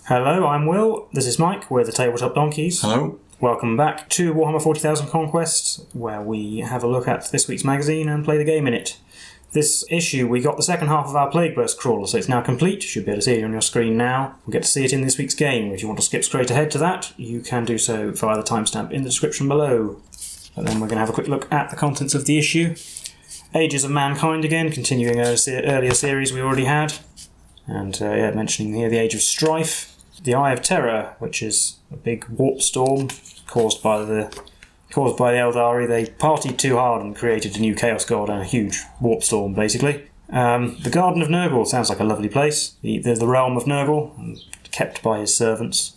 Hello, I'm Will. This is Mike. We're the Tabletop Donkeys. Hello. Welcome back to Warhammer 40k Conquest, where we have a look at this week's magazine and play the game in it. This issue, we got the second half of our Plagueburst Crawler, so it's now complete. You should be able to see it on your screen now. We'll get to see it in this week's game. If you want to skip straight ahead to that, you can do so via the timestamp in the description below. But then we're going to have a quick look at the contents of the issue. Ages of Mankind again, continuing an earlier series we already had. And mentioning here the Age of Strife. The Eye of Terror, which is a big warp storm caused by the Eldari. They partied too hard and created a new Chaos God and a huge warp storm, basically. The Garden of Nurgle sounds like a lovely place. The realm of Nurgle, kept by his servants.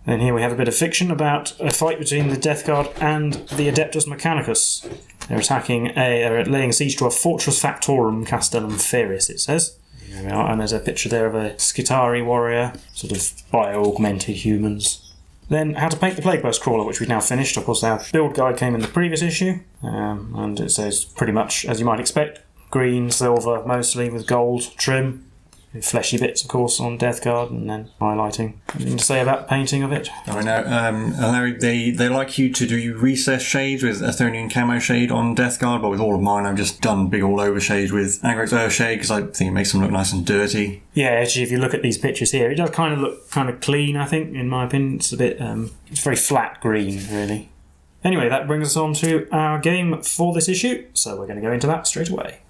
And here we have a bit of fiction about a fight between the Death Guard and the Adeptus Mechanicus. They're laying siege to a Fortress Factorum Castellum Ferris, it says. There we are, and there's a picture there of a Skitari warrior, sort of bio-augmented humans. Then how to paint the Plagueburst Crawler, which we've now finished. Of course, our build guide came in the previous issue, and it says pretty much as you might expect, green, silver, mostly with gold trim. Fleshy bits, of course, on Death Guard, and then highlighting. Anything to say about painting of it? I know. They like you to do recessed shades with Athonian camo shade on Death Guard, but with all of mine I've just done big all over shades with Agrex Earth shade because I think it makes them look nice and dirty. Yeah, actually, if you look at these pictures here, it does kind of look kind of clean, I think, in my opinion. It's a bit, it's very flat green, really. Anyway, that brings us on to our game for this issue, so we're going to go into that straight away.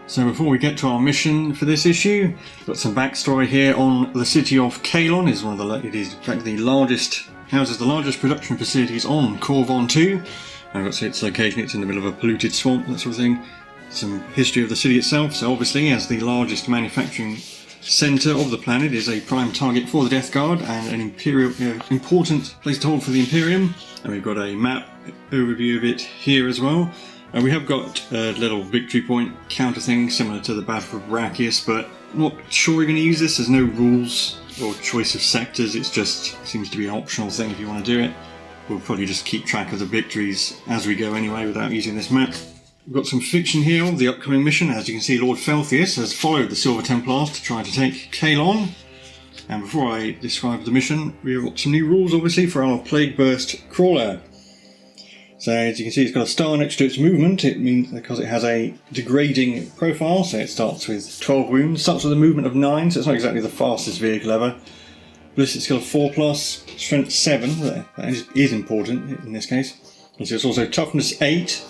So before we get to our mission for this issue, we've got some backstory here on the city of Kaylon. It is in fact the largest production facilities on Corvon 2. I've got to see its location. It's in the middle of a polluted swamp, that sort of thing. Some history of the city itself. So obviously, as the largest manufacturing centre of the planet, is a prime target for the Death Guard and an important place to hold for the Imperium. And we've got a map overview of it here as well. We have got a little victory point counter thing similar to the Battle of Brachis, but I'm not sure we're going to use this. There's no rules or choice of sectors. It just seems to be an optional thing if you want to do it. We'll probably just keep track of the victories as we go anyway without using this map. We've got some fiction here on the upcoming mission. As you can see, Lord Felthius has followed the Silver Templars to try to take Kaylon. And before I describe the mission, we've got some new rules obviously for our Plagueburst Crawler. So as you can see, it's got a star next to its movement. It means because it has a degrading profile, so it starts with 12 wounds, starts with a movement of 9, so it's not exactly the fastest vehicle ever. Ballistic skill 4+, strength 7, that is important in this case. And so it's also toughness 8,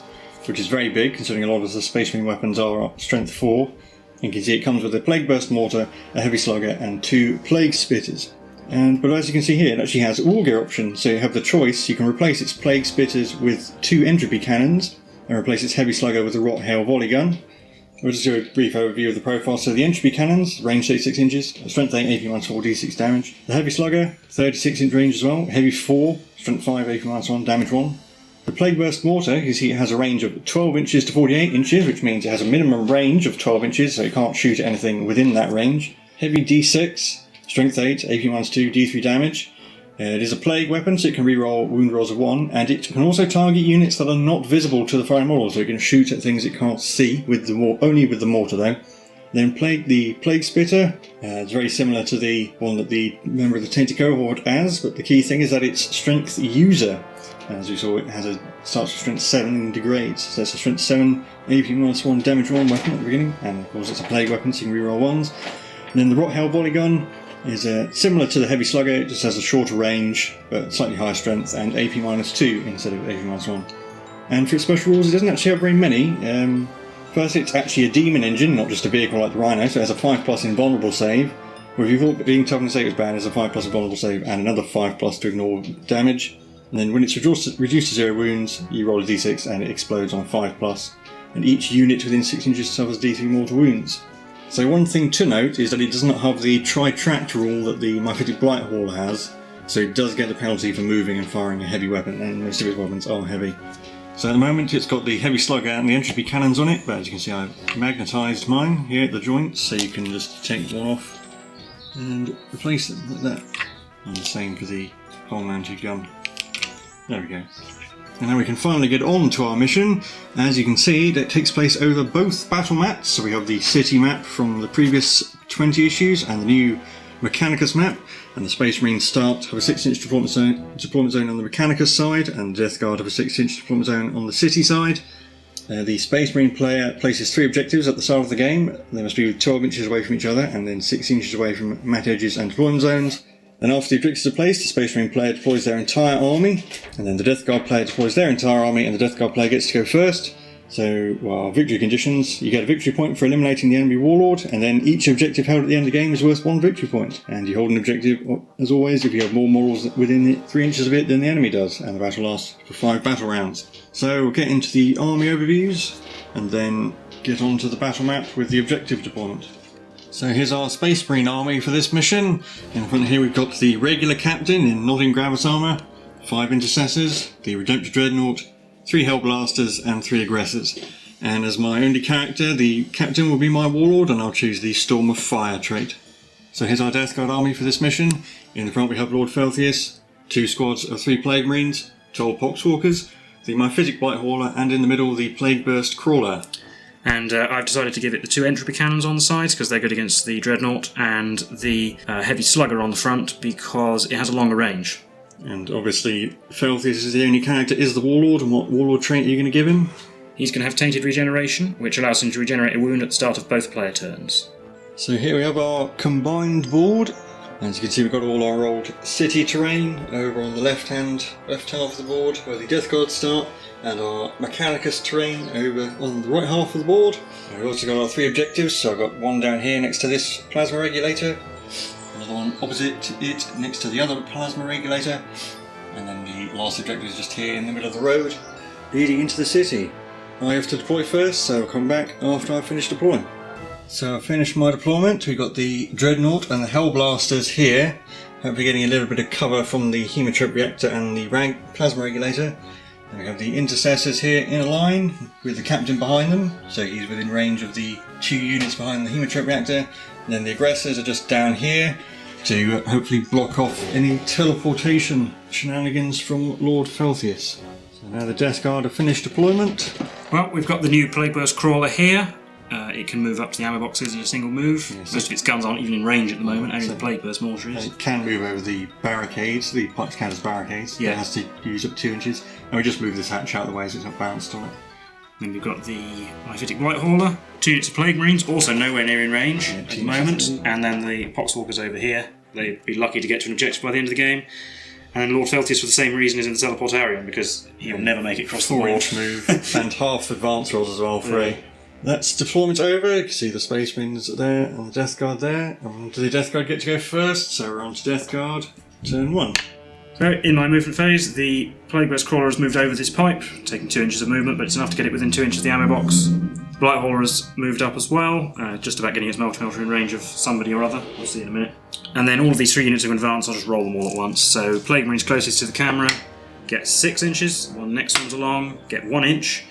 which is very big considering a lot of the Space Marine weapons are strength 4. You can see it comes with a Plagueburst mortar, a heavy slugger, and 2 plague spitters. But as you can see here, it actually has all gear options, so you have the choice. You can replace its plague spitters with 2 entropy cannons and replace its heavy slugger with a rot hail volley gun. We'll just do a brief overview of the profile. So the entropy cannons, range 36 inches, strength 8, AP minus 4, d6 damage. The heavy slugger, 36 inch range as well, heavy 4, strength 5, AP minus 1, damage 1. The Plagueburst mortar, you see it has a range of 12 inches to 48 inches, which means it has a minimum range of 12 inches, so you can't shoot at anything within that range. Heavy d6. Strength 8, AP minus 2, D3 damage. It is a plague weapon, so it can reroll wound rolls of 1, and it can also target units that are not visible to the firing model, so it can shoot at things it can't see, only with the mortar though. Then the Plague Spitter, it's very similar to the one that the member of the Tainted Cohort has, but the key thing is that it's Strength User. As we saw, it starts with Strength 7 and degrades, so it's a Strength 7, AP minus 1, damage 1 weapon at the beginning, and of course it's a plague weapon, so you can reroll 1s. And then the Rot Hail Volley Gun is similar to the heavy slugger, it just has a shorter range but slightly higher strength and AP minus 2 instead of AP minus 1. And for its special rules, it doesn't actually have very many. First, it's actually a demon engine, not just a vehicle like the Rhino, so it has a 5+ invulnerable save. Where if you thought being toughness 8 was bad, it's a 5+ invulnerable save and another 5+ to ignore damage. And then when it's reduced to 0 wounds, you roll a d6 and it explodes on a 5+. And each unit within 6 inches suffers d3 mortal wounds. So one thing to note is that it does not have the tri-tract rule that the Myphitic Blighthauler has, so it does get the penalty for moving and firing a heavy weapon, and most of its weapons are heavy. So at the moment it's got the heavy slugger and the entropy cannons on it, but as you can see I've magnetised mine here at the joints, so you can just take one off and replace them like that. And the same for the pole mounted gun. There we go. And now we can finally get on to our mission. As you can see, that takes place over both battle maps. So we have the city map from the previous 20 issues and the new Mechanicus map. And the Space Marines start have a 6-inch deployment zone on the Mechanicus side, and the Death Guard have a 6-inch deployment zone on the city side. The Space Marine player places 3 objectives at the start of the game. They must be 12 inches away from each other and then 6 inches away from mat edges and deployment zones. Then after the objectives are placed, the Space Marine player deploys their entire army, and then the Death Guard player deploys their entire army, and the Death Guard player gets to go first. So, well, victory conditions, you get a victory point for eliminating the enemy warlord, and then each objective held at the end of the game is worth 1 victory point. And you hold an objective, as always, if you have more morals within 3 inches of it than the enemy does, and the battle lasts for 5 battle rounds. So we'll get into the army overviews, and then get on to the battle map with the objective deployment. So here's our Space Marine army for this mission. In front here we've got the regular captain in nodding Gravis armour, 5 intercessors, the Redemptor Dreadnought, 3 Hellblasters and 3 aggressors. And as my only character, the captain will be my warlord, and I'll choose the Storm of Fire trait. So here's our Death Guard army for this mission. In the front we have Lord Felthius, 2 squads of 3 Plague Marines, 12 Poxwalkers, the Myphitic White Hauler, and in the middle the Plagueburst Crawler. And I've decided to give it the 2 entropy cannons on the sides because they're good against the Dreadnought, and the heavy slugger on the front because it has a longer range. And obviously Felthius is the only character, is the warlord, and what warlord trait are you going to give him? He's going to have Tainted Regeneration, which allows him to regenerate a wound at the start of both player turns. So here we have our combined board. As you can see, we've got all our old city terrain over on the left half of the board where the Death Guard start, and our Mechanicus terrain over on the right half of the board. And we've also got our 3 objectives, so I've got one down here next to this plasma regulator, another one opposite it next to the other plasma regulator, and then the last objective is just here in the middle of the road leading into the city. I have to deploy first, so I'll come back after I've finished deploying. So I've finished my deployment. We've got the Dreadnought and the Hellblasters here, hopefully getting a little bit of cover from the Hemotrope Reactor and the Plasma Regulator. And we have the Intercessors here in a line with the Captain behind them, so he's within range of the 2 units behind the Hemotrope Reactor. And then the Aggressors are just down here to hopefully block off any teleportation shenanigans from Lord Felthius. So now the Death Guard have finished deployment. Well, we've got the new Plagueburst Crawler here. It can move up to the ammo boxes in a single move. Yes. Most of its guns aren't even in range at the moment, only the Plagueburst mortar is. It can move over the barricades, the Pikes Counters barricades. Yeah. It has to use up 2 inches. And we just move this hatch out of the way so it's not bounced on it. Then we've got the Myphitic White Hauler, 2 units of Plague Marines, also nowhere near in range at the moment. And then the Poxwalkers over here. They'd be lucky to get to an objective by the end of the game. And then Lord Felthius, for the same reason, is in the Teleportarium, because he'll never make it across the board. 4-inch move, and half advance rolls as well for a. That's deployment over. You can see the Space Marines there and the Death Guard there. And do the Death Guard get to go first? So we're on to Death Guard, turn 1. So in my movement phase, the Plagueburst Crawler has moved over this pipe, taking 2 inches of movement, but it's enough to get it within 2 inches of the ammo box. Blight Hauler has moved up as well, just about getting its multi-melter in range of somebody or other. We'll see in a minute. And then all of these 3 units are going to advance. I'll just roll them all at once. So Plague Marines closest to the camera get 6 inches. One next one's along, get 1 inch.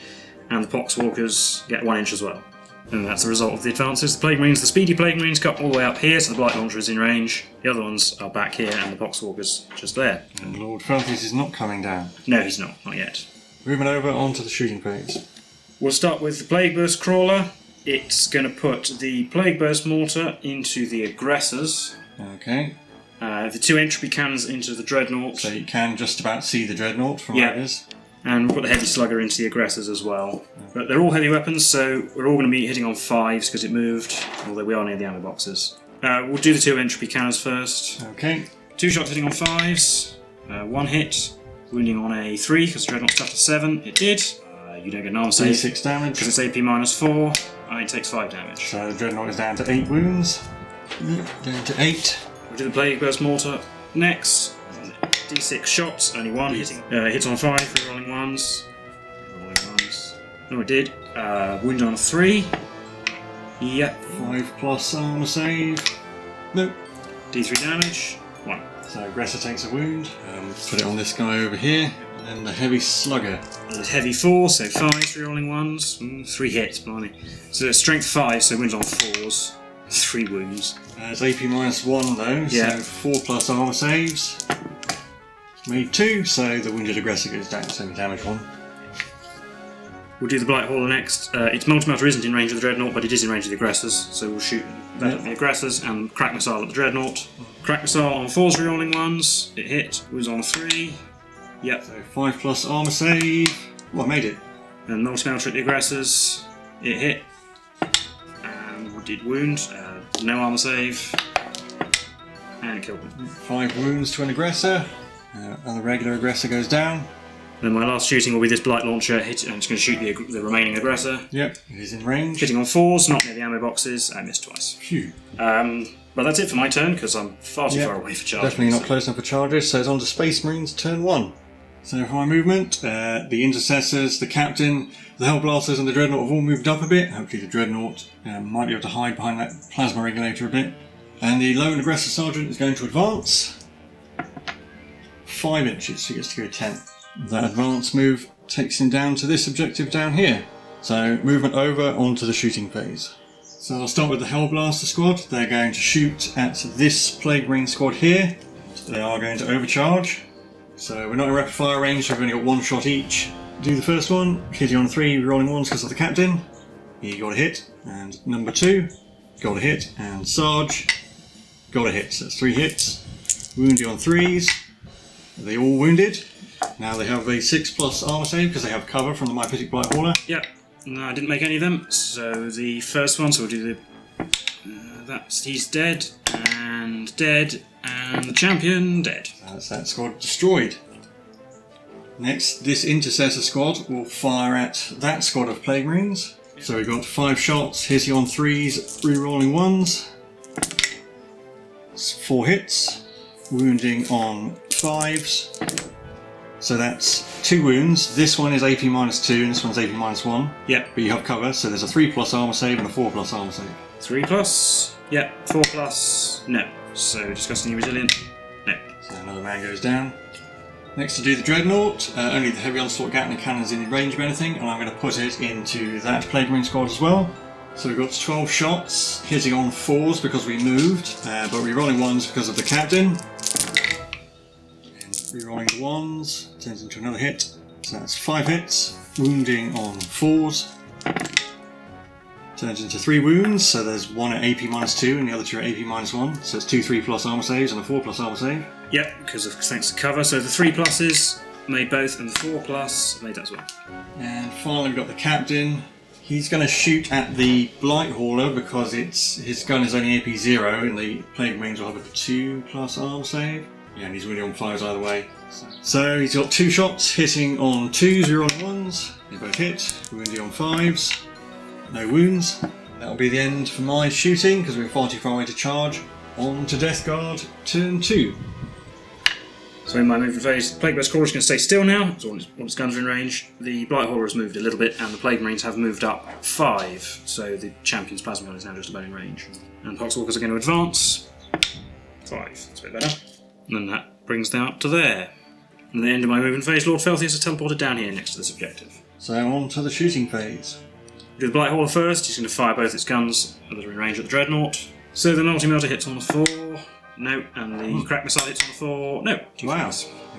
And the Poxwalkers get 1 inch as well. And that's the result of the advances. The Plague Marines, the speedy Plague Marines cut all the way up here, so the Blight Launcher is in range. The other ones are back here, and the Poxwalkers just there. And Lord Felthius is not coming down. No, he's not yet. Moving over onto the shooting phase. We'll start with the Plagueburst Crawler. It's going to put the Plagueburst Mortar into the Aggressors. Okay. The 2 entropy cannons into the Dreadnought. So you can just about see the Dreadnought from where it is. And we'll put the Heavy Slugger into the Aggressors as well. But they're all heavy weapons, so we're all going to be hitting on 5s because it moved, although we are near the ammo boxes. We'll do the 2 entropy cannons first. Okay. 2 shots hitting on 5s. 1 hit, wounding on a 3 because the Dreadnought's stuffed to 7. It did. You don't get an arm save. 6 damage. Because it's AP -4. It takes 5 damage. So the Dreadnought is down to 8 wounds. Down to 8. We'll do the Plagueburst Mortar next. D6 shots, only 1 hitting. Hits on 5, 3 rolling 1s. Oh, it did. Wounded on a 3. Yep. 5 plus armor save. Nope. D3 damage. 1. So Aggressor takes a wound. Put it on this guy over here. And then the Heavy Slugger. It's heavy 4, so 5, 3 rolling 1s. 3 hits, blimey. So strength 5, so wounds on 4s. 3 wounds. It's AP -1 though, yeah. so 4 plus armor saves. Made 2, so the wounded aggressor goes down, so we damage 1. We'll do the Blight Hauler next. Its multi-melter isn't in range of the Dreadnought, but it is in range of the aggressors, so we'll shoot that at the aggressors and crack missile at the Dreadnought. Crack missile on 4s, rerolling 1s. It hit. Was on a 3. Yep. So 5+ armor save. Well, I made it. And multi-melter at the aggressors. It hit. And did wound. No armor save. And it killed them. 5 wounds to an aggressor. And the regular aggressor goes down. Then my last shooting will be this Blight Launcher, and it's going to shoot the remaining aggressor. Yep, it is in range. Hitting on 4s, not near the ammo boxes, I missed twice. Phew. But that's it for my turn, because I'm far too far away for charges. Definitely not close enough for charges, so it's on to Space Marines, turn 1. So for my movement, the Intercessors, the Captain, the Hellblasters and the Dreadnought have all moved up a bit. Hopefully the Dreadnought might be able to hide behind that Plasma Regulator a bit. And the Lone Aggressor Sergeant is going to advance 5 inches, so he gets to go 10. That advance move takes him down to this objective down here. So movement over onto the shooting phase. So I'll start with the Hellblaster squad. They're going to shoot at this Plague Marine squad here. They are going to overcharge. So we're not in rapid fire range, so we've only got 1 shot each. Do the first one, hitting on 3 rolling 1s because of the Captain. He got a hit. And number 2, got a hit. And Sarge, got a hit. So that's 3 hits. Wounded on 3s. Are they all wounded? Now they have a 6+ armor save because they have cover from the Mythic Blight Hauler. Yep. No, I didn't make any of them. So the first one, so we'll do the... he's dead, and the champion dead. That's that squad destroyed. Next, this Intercessor squad will fire at that squad of Plague Marines. So we've got 5 shots, hitting on 3s, re-rolling 1s. It's 4 hits, wounding on 5s. So that's 2 wounds. This one is AP -2 and this one's AP -1. Yep. But you have cover, so there's a 3+ armor save and a 4+ armor save. 3+, yep. 4+, no. So disgustingly resilient, no. So another man goes down. Next to do the Dreadnought, only the heavy onslaught Gatling cannon is in range of anything, and I'm going to put it into that Plague Marine squad as well. So we've got 12 shots, hitting on 4s because we moved, but re-rolling 1s because of the Captain. Rerolling the 1s, turns into another hit, so that's 5 hits, wounding on 4s, turns into 3 wounds, so there's 1 at AP -2 and the other 2 at AP -1, so it's 2 3+ armor saves and a 4+ armor save. Yep, because of thanks to cover, so the 3+s made both and the 4+ made that as well. And finally we've got the Captain. He's going to shoot at the Blight Hauler because his gun is only AP 0 and the Plague Marines will have a 2+ armor save. Yeah, and he's wounded on 5s either way. So he's got 2 shots, hitting on 2s, rerolling 1s. They both hit, wounded on 5s. No wounds. That'll be the end for my shooting, because we're far too far away to charge. On to Death Guard, turn 2. So in my movement phase, Plagueburst Crawlers is going to stay still now, so all its guns are in range. The Blight Hauler has moved a little bit, and the Plague Marines have moved up 5, so the Champion's Plasma gun is now just about in range. And Poxwalkers are going to advance 5, that's a bit better. And then that brings them up to there. And at the end of my movement phase, Lord Felthius is teleported down here next to this objective. So on to the shooting phase. Do the Blight Hauler first, he's going to fire both its guns that are in range at the Dreadnought. So the multi-melter hits on the 4, no, and the crack missile hits on the 4, no. Wow,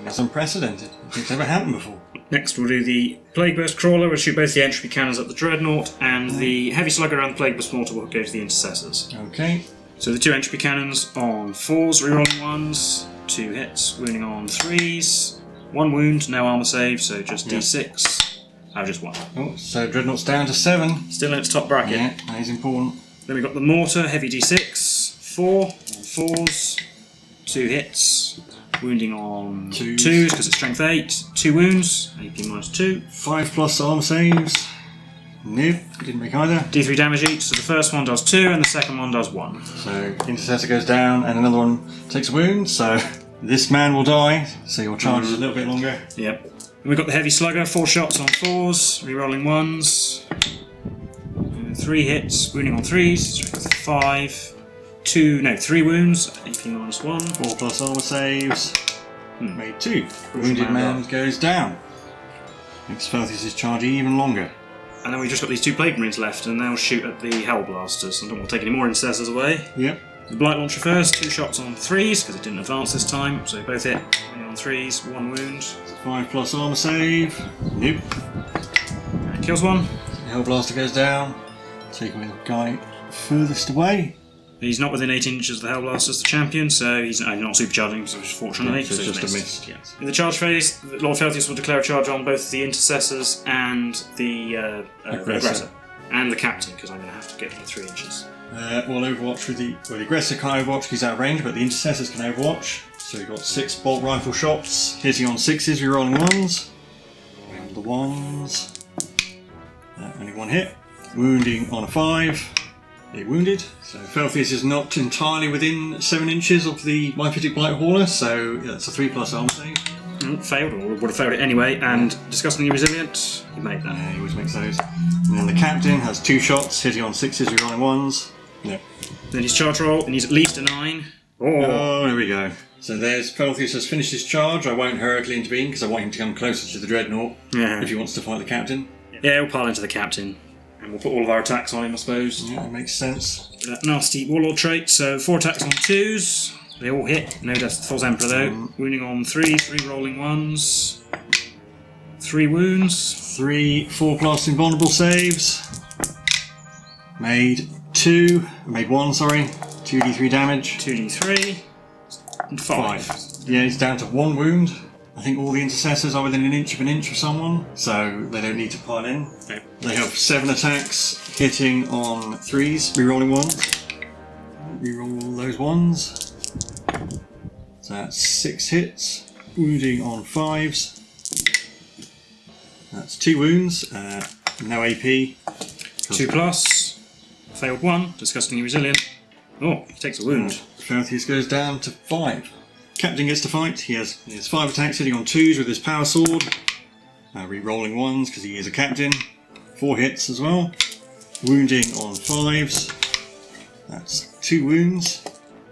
that's unprecedented. It's never happened before. Next we'll do the Plagueburst Crawler, we'll shoot both the entropy cannons at the Dreadnought, and the heavy slugger around the Plagueburst mortar will go to the Intercessors. Okay. So the 2 entropy cannons on 4s, rerolling 1s, 2 hits, wounding on 3s, 1 wound, no armor save, so just D6. Just 1. Oh, so Dreadnought's down to 7. Still in its top bracket. Yeah, that is important. Then we've got the mortar, heavy D6, 4 on 4s, 2 hits, wounding on 2s because it's strength 8, 2 wounds, AP -2. 5+ armor saves. Nope, didn't make either. D3 damage each, so the first one does 2 and the second one does 1. So Intercessor goes down and another one takes a wound, so this man will die, so your charge is a little bit longer. Yep. And we've got the heavy slugger, 4 shots on 4s, re-rolling 1s, 3 hits, wounding on 3s, strength 5, 3 wounds, AP -1. 4+ armor saves. Made 2. Wounded man goes down. Makes Felthius' charge even longer. And then we've just got these 2 Plague Marines left, and they'll shoot at the Hellblasters. I don't want to take any more Intercessors away. Yep. The Blight Launcher first, 2 shots on 3s, because it didn't advance this time, so both hit. Only on 3s, 1 wound. 5+ armor save. Nope. Kills one. Hellblaster goes down. Taking the guy furthest away. He's not within 8 inches of the Hellblaster's the champion, so he's not supercharging, fortunately. Yeah, so it's he's just missed. a miss. Yeah. In the charge phase, Lord Felthius will declare a charge on both the intercessors and the aggressor. And the captain, because I'm going to have to get within 3 inches. Well, Overwatch with the aggressor can't Overwatch because he's out of range, but the intercessors can Overwatch. So we've got 6 bolt rifle shots, hitting on 6s, rerolling 1s. And the 1s. Only 1 hit. Wounding on a 5. It wounded. So Felthius is not entirely within 7 inches of the Myphitic Blight Hauler, so that's a 3+ armor save. Failed, or would have failed it anyway, and disgustingly resilient, he made that. Yeah, he always makes those. And then the captain has 2 shots, hitting on 6s, rerolling 1s. No. Then his charge roll, and he's at least a 9. Oh, there we go. So there's Felthius has finished his charge. I won't heroically intervene because I want him to come closer to the Dreadnought if he wants to fight the captain. Yeah, we'll pile into the captain. And we'll put all of our attacks on him, I suppose. Yeah, that makes sense. That nasty Warlord trait, so 4 attacks on 2s. They all hit. No Death Falls Emperor though. Wounding on 3, 3 rolling 1s. 3 wounds. 3 4+ invulnerable saves. Made 1, sorry. 2d3 damage. 2d3. And 5. Yeah, he's down to 1 wound. I think all the intercessors are within an inch of someone, so they don't need to pile in. Okay. They have 7 attacks, hitting on 3s, rerolling 1s. Reroll those 1s. So that's 6 hits, wounding on 5s. That's 2 wounds, no AP. 2+. Failed 1, disgustingly resilient. Oh, he takes a wound. Felthius goes down to 5. Captain gets to fight. He has 5 attacks hitting on 2s with his power sword. Re-rolling 1s because he is a captain. 4 hits as well. Wounding on 5s. That's 2 wounds.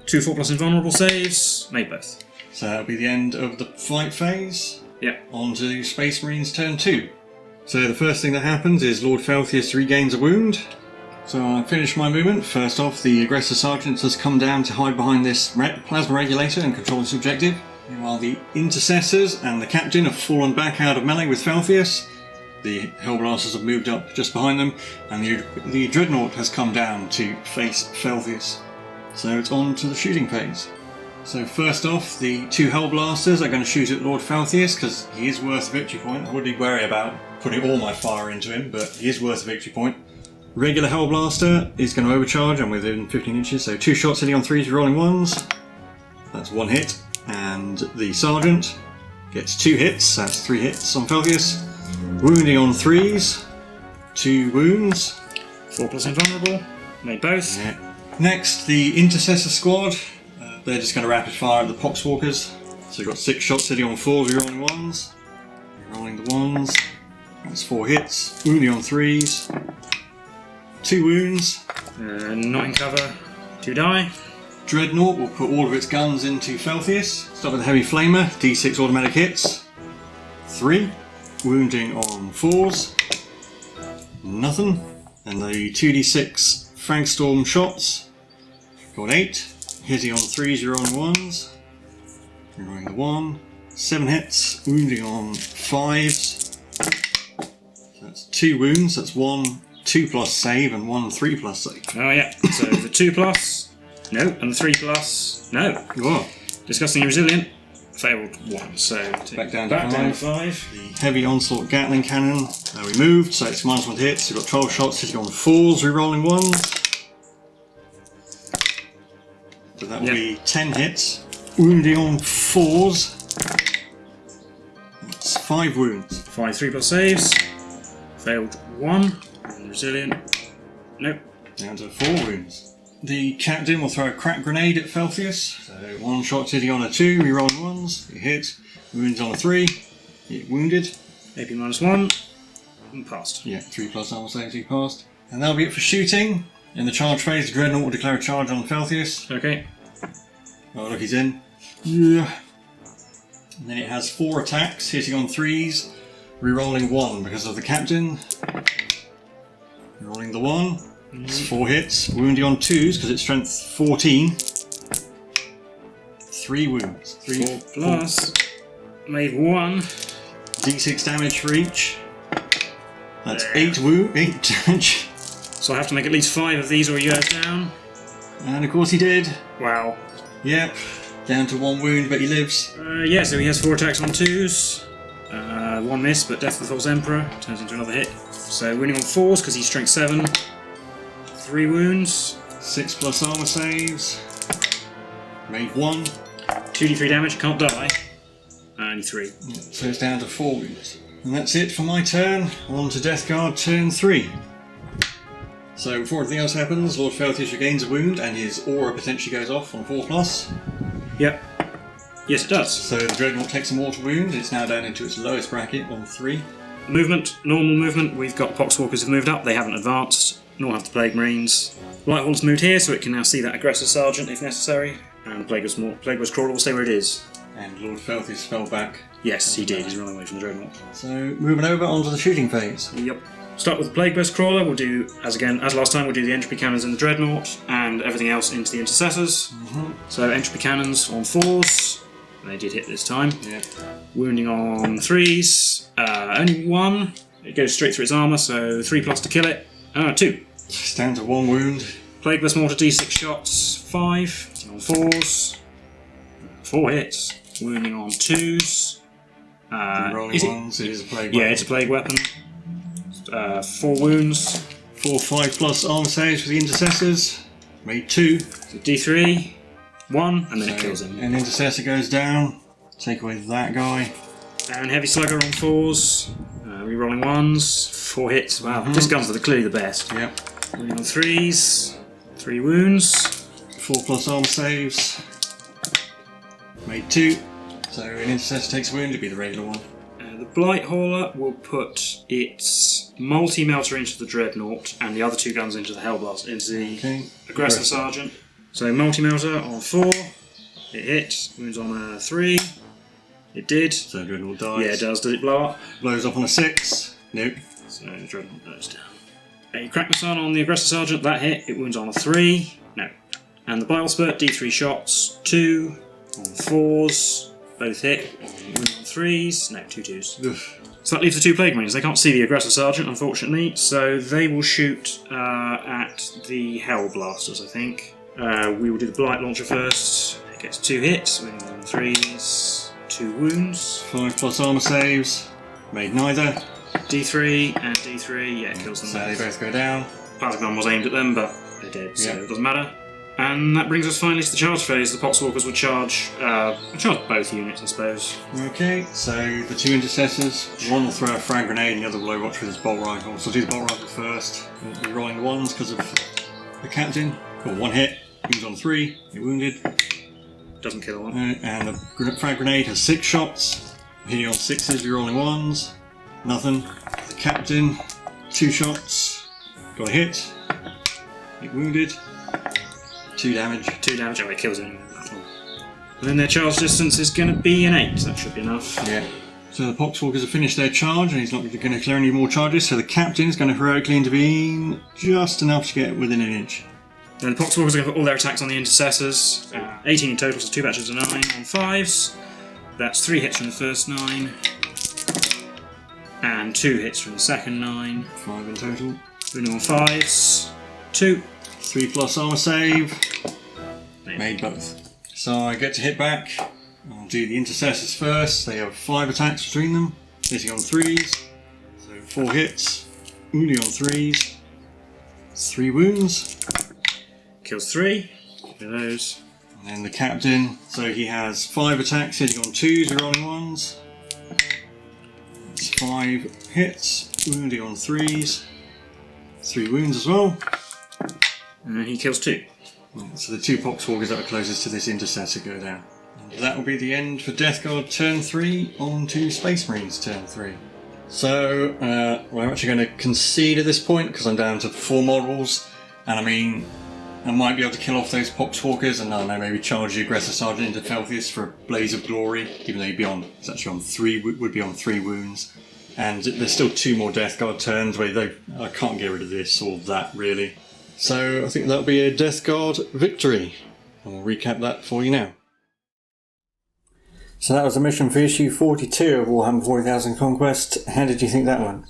2 4+ invulnerable saves. Made both. So that'll be the end of the fight phase. Yeah. On to Space Marines turn 2. So the first thing that happens is Lord Felthius regains a wound. So I finished my movement. First off, the aggressor sergeant has come down to hide behind this plasma regulator and control its objective. Meanwhile, the intercessors and the captain have fallen back out of melee with Felthius. The Hellblasters have moved up just behind them, and the Dreadnought has come down to face Felthius. So it's on to the shooting phase. So first off, the 2 Hellblasters are going to shoot at Lord Felthius because he is worth a victory point. I would be wary about putting all my fire into him, but he is worth a victory point. Regular Hellblaster is going to overcharge. I'm within 15 inches, so 2 shots hitting on 3s, rolling 1s. That's 1 hit. And the Sergeant gets 2 hits, that's 3 hits on Felthius. Wounding on 3s, 2 wounds. 4+ invulnerable. Made both. Yeah. Next, the Intercessor Squad. They're just going to rapid fire at the Poxwalkers. So we've got 6 shots hitting on 4s, rolling 1s. Rolling the 1s. That's 4 hits. Wounding on 3s. 2 wounds. Not in cover. 2 die. Dreadnought will put all of its guns into Felthius. Start with the Heavy Flamer, D6 automatic hits. 3. Wounding on 4s. Nothing. And the 2d6 Fragstorm shots. Got 8. Hitting on 3s, you're on 1s. You're rolling the 1. 7 hits. Wounding on 5s. So that's 2 wounds. That's 1 2+ save and 1 3+ save. Oh yeah, so the 2+, no, and the 3+, no. Whoa. Disgustingly resilient, failed 1, so Back down to 5. The Heavy Onslaught Gatling Cannon, we moved, so it's -1 hits. We've got 12 shots hitting on 4s, re-rolling 1s. So that will be 10 hits. Wounding on 4s. That's 5 wounds. 5 3+ saves, failed 1. Resilient. Nope. Down to 4 wounds. The captain will throw a crack grenade at Felthius. So 1 shot hitting on a 2, re-rolling 1s. It hit. Wounds on a 3. It wounded. AP -1. And passed. Yeah, 3+ armor saves, he passed. And that'll be it for shooting. In the charge phase, the Dreadnought will declare a charge on Felthius. Okay. Oh, look, he's in. Yeah. And then it has 4 attacks, hitting on 3s, re-rolling 1 because of the captain. Rolling the 1, It's 4 hits. Wounding on 2s because it's strength 14. 3 wounds. 3 4 plus. Made 1. D6 damage for each. That's 8 damage. So I have to make at least 5 of these or he goes down. And of course he did. Wow. Yep. Down to 1 wound, but he lives. Yeah, so he has 4 attacks on 2s. 1 miss, but Death of the False Emperor turns into another hit. So winning on 4s because he's strength 7. 3 wounds. 6 plus armor saves. Made 1. 2d3 damage, can't die. Only 3. So it's down to 4 wounds. And that's it for my turn. On to Death Guard, turn 3. So before anything else happens, Lord Felthius regains a wound and his aura potentially goes off on 4 plus. Yep. Yes, it does. So the Dreadnought takes a mortal wound. It's now down into its lowest bracket on 3. Movement, normal movement. We've got Poxwalkers have moved up. They haven't advanced, nor have the Plague Marines. Lighthall's moved here, so it can now see that Aggressor Sergeant if necessary. And Plagueburst Crawler will stay where it is. And Lord Felthius fell back. Yes, he did. He's running away from the Dreadnought. So moving over onto the shooting phase. Yep. Start with the Plagueburst Crawler. We'll do, as last time, we'll do the Entropy Cannons in the Dreadnought and everything else into the Intercessors. So Entropy Cannons on 4s. They did hit this time. Yep. Wounding on 3s. Only 1. It goes straight through its armour, so 3 plus to kill it. 2. It's down to 1 wound. Plagueburst Mortar D6 shots. 5. On 4s. 4 hits. Wounding on 2s. Rolling ones, it is a plague weapon. Yeah, it's a plague weapon. 4 wounds. 4, 5 plus armor saves for the Intercessors. Made 2. So D3. 1, and then it kills him. An Intercessor goes down. Take away that guy. And Heavy Slugger on 4s. Rerolling 1s. 4 hits. Wow, this gun's clearly the best. Yep. Wounding on 3s. 3 wounds. 4 plus armor saves. Made 2. So an Intercessor takes a wound, it'd be the regular one. The Blight Hauler will put its multi-melter into the Dreadnought and the other 2 guns into the Hellblast, into the Aggressor Sergeant. So multi-melter on 4. It hit. Wounds on 3. It did. So Dreadnought dies. Yeah, it does. Did it blow up? Blows up on a 6. Nope. So the Dreadnought goes down. A Crack Missile on the Aggressor Sergeant. That hit. It wounds on a 3. No. And the Bile Spurt, D3 shots. 2 on 4s. Both hit. Wound on 3s. No, 2 2s. Oof. So that leaves the 2 Plague Marines. They can't see the Aggressor Sergeant, unfortunately, so they will shoot at the Hellblasters, I think. We will do the Blight Launcher first. It gets 2 hits, wounding on 3s, 2 wounds. 5 plus armor saves. Made neither. D3 and D3, yeah, it kills them. So they both go down. Plasma gun was aimed at them, but they did, so it doesn't matter. And that brings us finally to the charge phase. The Poxwalkers would charge both units, I suppose. Okay, so the 2 Intercessors, one will throw a frag grenade and the other will watch with his bolt rifle. So I'll do the bolt rifle first. We'll be rolling the 1s because of the Captain. Got 1 hit, wounds on 3, it wounded. Doesn't kill one. And the frag grenade has 6 shots. Hitting on 6s, we're rolling 1s. Nothing. The Captain, 2 shots. Got a hit. It wounded. 2 damage. 2 damage, oh, it kills him. And then their charge distance is going to be an 8, that should be enough. Yeah. So the Poxwalkers have finished their charge and he's not going to clear any more charges, so the Captain is going to heroically intervene just enough to get within an inch. Then the Poxwalkers are going to put all their attacks on the Intercessors. 18 in total, so 2 batches of 9 on 5s. That's 3 hits from the first 9. And 2 hits from the second 9. 5 in total. Wounding on 5s. 2. 3 plus armor save. Made both. So I get to hit back. I'll do the Intercessors first. They have 5 attacks between them. Hitting on 3s. So 4 hits. Wounding on 3s. 3 wounds. Kills 3. Look at those. And then the Captain. So he has 5 attacks hitting on 2s and rolling 1s. That's 5 hits. Wounding on 3s. 3 wounds as well. And he kills 2. So the 2 Poxwalkers that are closest to this Intercessor go down. And that will be the end for Death Guard turn 3, on to Space Marines turn 3. So, we're actually going to concede at this point because I'm down to 4 models. And I mean, I might be able to kill off those Poxwalkers and I don't know, maybe charge the Aggressor Sergeant into Felthius for a blaze of glory, even though he'd be on, it's actually on 3, would be on 3 wounds. And there's still 2 more Death Guard turns where I can't get rid of this or that really. So I think that'll be a Death Guard victory. And we'll recap that for you now. So that was the mission for issue 42 of Warhammer 40,000 Conquest. How did you think that went?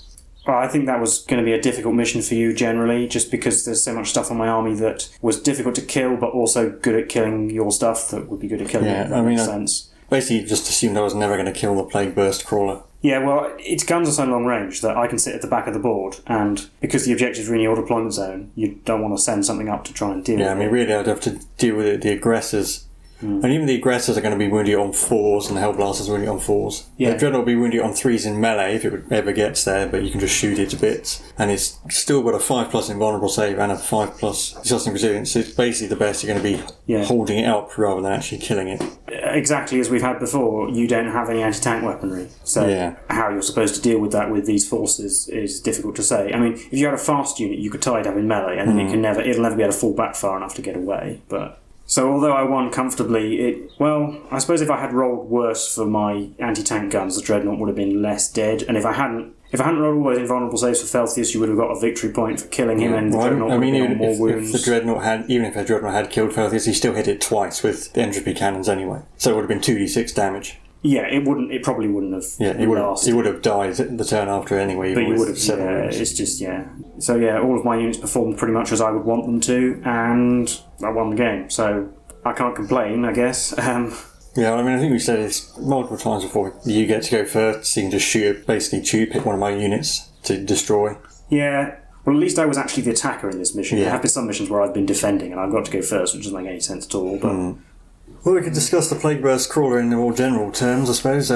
Well, I think that was going to be a difficult mission for you generally, just because there's so much stuff on my army that was difficult to kill, but also good at killing your stuff that would be good at killing it. That makes sense. Basically just assumed I was never going to kill the Plagueburst Crawler. Yeah, well, its guns are so long range that I can sit at the back of the board, and because the objectives are in your deployment zone, you don't want to send something up to try and deal with it. Yeah, I mean, really, I'd have to deal with the aggressors. And even the aggressors are going to be wounded on 4s, and the Hellblasters are wounded on 4s. Yeah. The Dreadnought will be wounded on 3s in melee if it ever gets there, but you can just shoot it to bits. And it's still got a 5+ invulnerable save and a 5+ exhausting resilience. So it's basically the best you're going to be holding it up rather than actually killing it. Exactly as we've had before, you don't have any anti-tank weaponry. So how you're supposed to deal with that with these forces is difficult to say. I mean, if you had a fast unit, you could tie it up in melee, and then it'll never be able to fall back far enough to get away. But so although I won comfortably, I suppose if I had rolled worse for my anti-tank guns, the Dreadnought would have been less dead. And if I hadn't rolled all those invulnerable saves for Felthius, you would have got a victory point for killing him, and the Dreadnought would have been on more wounds. If the Dreadnought had killed Felthius, he still hit it twice with the entropy cannons anyway. So it would have been 2d6 damage. Yeah, it probably wouldn't have. Yeah, he would have died the turn after anyway. But you would have. It's just So all of my units performed pretty much as I would want them to, and I won the game. So I can't complain, I guess. Yeah, I mean, I think we said this multiple times before. You get to go first, so you can just pick one of my units to destroy. Yeah. Well, at least I was actually the attacker in this mission. There have been some missions where I've been defending, and I've got to go first, which doesn't make any sense at all. But. Well, we could discuss the Plagueburst Crawler in the more general terms, I suppose.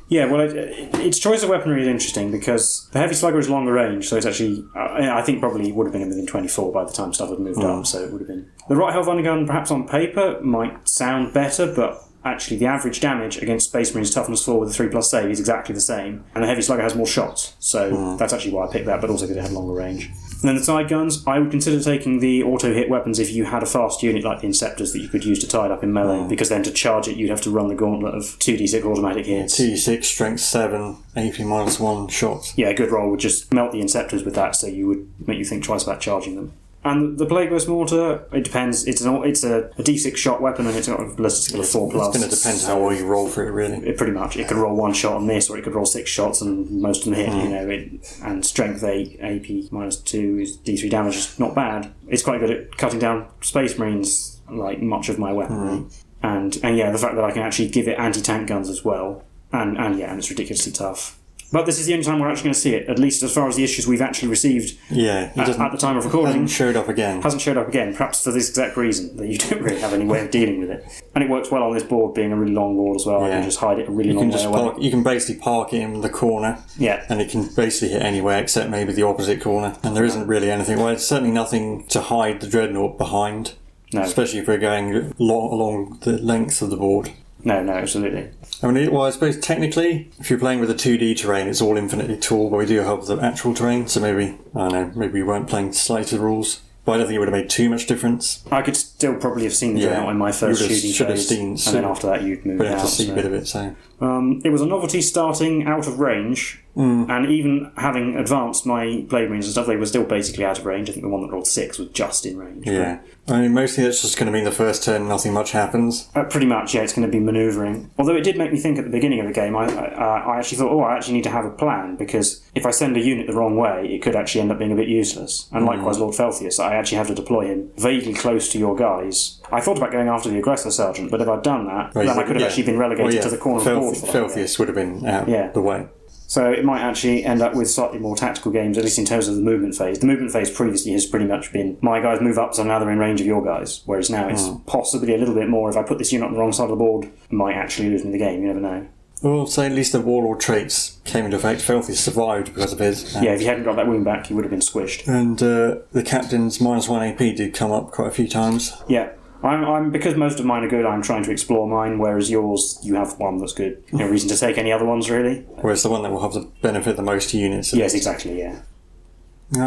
Its choice of weaponry is interesting because the Heavy Slugger is longer range, so it's actually, I think probably would have been within 24 by the time stuff had moved up, so it would have been. The Right Hellfinder gun, perhaps on paper, might sound better, but actually the average damage against Space Marines Toughness 4 with a 3+ save is exactly the same, and the Heavy Slugger has more shots, so that's actually why I picked that, but also because it had longer range. And then the side guns, I would consider taking the auto-hit weapons if you had a fast unit like the Inceptors that you could use to tie it up in melee, because then to charge it you'd have to run the gauntlet of 2d6 automatic hits. 2d6, strength 7, AP -1 shots. Yeah, a good roll would just melt the Inceptors with that, so you would make you think twice about charging them. And the Plagueburst Mortar, it depends. It's a D6 shot weapon, and it's got a ballistic skill of 4+. It's going to depend how well you roll for it, really. Pretty much. It could roll 1 shot on this, or it could roll 6 shots, and most of them hit. And strength 8, AP -2 is D3 damage. Is not bad. It's quite good at cutting down Space Marines, like much of my weaponry. And the fact that I can actually give it anti-tank guns as well, and it's ridiculously tough. But this is the only time we're actually going to see it, at least as far as the issues we've actually received at the time of recording. Hasn't showed up again, perhaps for this exact reason, that you don't really have any way of dealing with it. And it works well on this board, being a really long board as well. I can just hide it a really long way away. You can basically park it in the corner, and it can basically hit anywhere except maybe the opposite corner. And there isn't really anything, there's certainly nothing to hide the Dreadnought behind, especially if we're going along the length of the board. No, absolutely. I mean, I suppose technically, if you're playing with a 2D terrain, it's all infinitely tall, but we do have the actual terrain, so maybe we weren't playing slighter rules. But I don't think it would have made too much difference. I could still probably have seen the Dreadnought in my first shooting phase, and then after that you'd move out. Have to see a bit of it, so. It was a novelty starting out of range, and even having advanced my Blade Marines and stuff, they were still basically out of range. I think the one that rolled 6 was just in range. Yeah. I mean, mostly that's just going to mean the first turn nothing much happens. Pretty much, yeah, it's going to be manoeuvring. Although it did make me think at the beginning of the game, I actually thought, I actually need to have a plan, because if I send a unit the wrong way, it could actually end up being a bit useless. And likewise, Lord Felthius, I actually have to deploy him vaguely close to your guys. I thought about going after the Aggressor Sergeant, but if I'd done that, then I could have actually been relegated to the corner of the board. Felthius would have been out the way. So it might actually end up with slightly more tactical games, at least in terms of the movement phase. The movement phase previously has pretty much been, my guys move up, so now they're in range of your guys. Whereas now it's possibly a little bit more, if I put this unit on the wrong side of the board, it might actually lose me the game, you never know. Well, say at least the Warlord traits came into effect. Felthius survived because of his. Yeah, if he hadn't got that wound back, he would have been squished. And the Captain's -1 AP did come up quite a few times. Yeah. I'm because most of mine are good, I'm trying to explore mine, whereas yours, you have one that's good. No reason to take any other ones, really. Whereas the one that will have the benefit the most to units. Yes, exactly, yeah.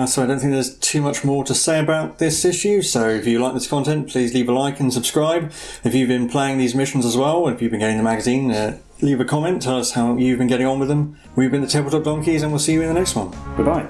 So I don't think there's too much more to say about this issue, so if you like this content, please leave a like and subscribe. If you've been playing these missions as well, if you've been getting the magazine, leave a comment, tell us how you've been getting on with them. We've been the Tabletop Donkeys, and we'll see you in the next one. Goodbye.